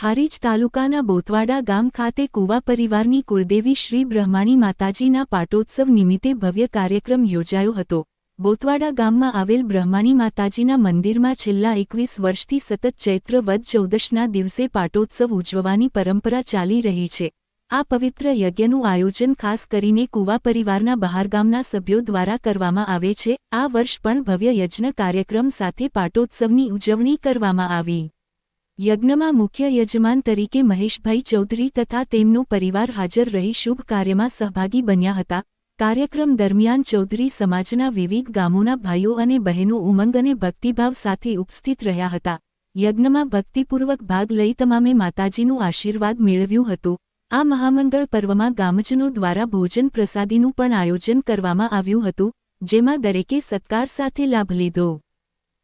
હારીજ તાલુકાના બોથવાડા ગામ ખાતે કુવા પરિવારની કુળદેવી શ્રી બ્રહ્માણી માતાજીના પાટોત્સવ નિમિત્તે ભવ્ય કાર્યક્રમ યોજાયો હતો। બોથવાડા ગામમાં આવેલ બ્રહ્માણી માતાજીના મંદિરમાં છેલ્લા 21 વર્ષથી સતત ચૈત્ર વદ ચૌદશના દિવસે પાટોત્સવ ઉજવવાની પરંપરા ચાલી રહી છે। આ પવિત્ર યજ્ઞનું આયોજન ખાસ કરીને કુવા પરિવારના બહારગામના સભ્યો દ્વારા કરવામાં આવે છે। આ વર્ષ પણ ભવ્ય યજ્ઞ કાર્યક્રમ સાથે પાટોત્સવની ઉજવણી કરવામાં આવી। યજ્ઞમાં મુખ્ય યજમાન તરીકે મહેશભાઈ ચૌધરી તથા તેમનો પરિવાર હાજર રહી શુભ કાર્યમાં સહભાગી બન્યા હતા। કાર્યક્રમ દરમિયાન ચૌધરી સમાજના વિવિધ ગામોના ભાઈઓ અને બહેનો ઉમંગ અને ભક્તિભાવ સાથે ઉપસ્થિત રહ્યા હતા। યજ્ઞમાં ભક્તિપૂર્વક ભાગ લઈ તમામે માતાજીનું આશીર્વાદ મેળવ્યું હતું। આ મહામંગળ પર્વમાં ગામજનો દ્વારા ભોજન પ્રસાદીનું પણ આયોજન કરવામાં આવ્યું હતું, જેમાં દરેકે સત્કાર સાથે લાભ લીધો।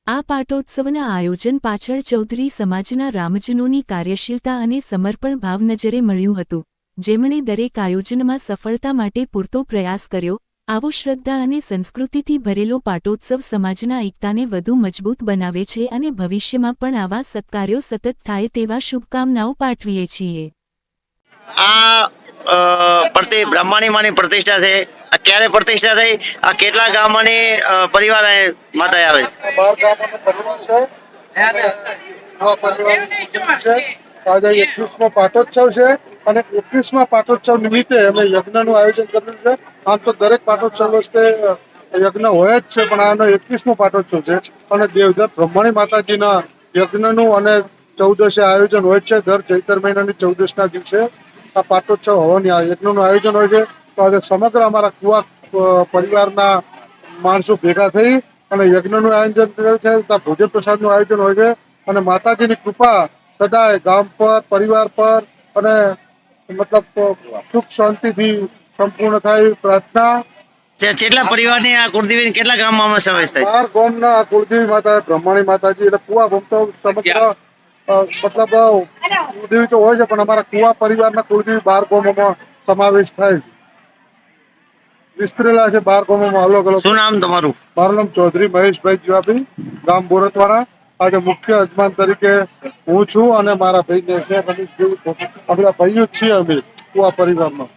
આ પાટોત્સવના આયોજન પાછળ ચૌધરી સમાજના રામજનોની કાર્યશીલતા અને સમર્પણ ભાવ નજરે મળ્યું હતું, જેમણે દરેક આયોજનમાં સફળતા માટે પૂરતો પ્રયાસ કર્યો। આવો શ્રદ્ધા અને સંસ્કૃતિથી ભરેલો પાટોત્સવ સમાજના એકતાને વધુ મજબૂત બનાવે છે અને ભવિષ્યમાં પણ આવા સત્કાર્યો સતત થાય તેવા શુભકામનાઓ પાઠવીએ છીએ। બ્રહ્માણી માની પ્રતિષ્ઠા છે। ક્યારે પ્રતિષ્ઠા થઈ? આ કેટલા ગામની પરિવાર માતા આવે? 12 ગામનો પરિવાર છે। આજે 21મો પાટોત્સવ છે અને 21મા પાટોત્સવ નિમિત્તે અમે યજ્ઞનું આયોજન કર્યું છે। આમ તો દરેક પાટોત્સવ વખતે યજ્ઞ હોય જ છે, પણ આનો 21મો પાટોત્સવ છે અને દેવધર બ્રહ્માણી માતાજીના યજ્ઞનું અને 14 આયોજન હોય છે। દર ચૈત્ર મહિનાની 14ના દિવસે આ પાટોત્સવ હોવાની યજ્ઞનું આયોજન હોય છે। તો આજે સમગ્ર અમારા કુવા પરિવારના માણસો ભેગા થઈ અને યજ્ઞનું આયોજન કર્યું છે। ત્યાં ભોજન પ્રસાદનું આયોજન હોય છે અને માતાજીની કૃપા સદાય ગામ પર, પરિવાર પર અને મતલબ સુખ શાંતિથી સંપૂર્ણ થાય પ્રાર્થના। કેટલા પરિવારની આ કુળદેવી કેટલા ગામમાં સમાવેશ થાય? 12 ગામના કુળદેવી માતા બ્રહ્માણી માતાજી એટલે કુવા ભક્તો સમગ્ર મતલબ કુળદેવી તો હોય છે, પણ અમારા કુવા પરિવારના કુળદેવી 12 ગામોમાં સમાવેશ થાય છે। વિસ્તરેલા છે 12 ગામોમાં અલગ અલગ। શું નામ તમારું? મારું નામ ચૌધરી મહેશભાઈ જીવાભાઈ, ગામ બોરતવાડા। આજે મુખ્ય યજમાન તરીકે હું છું અને મારા ભાઈ ને બધા ભાઈઓ જ છીએ અમે કુવા પરિવારમાં।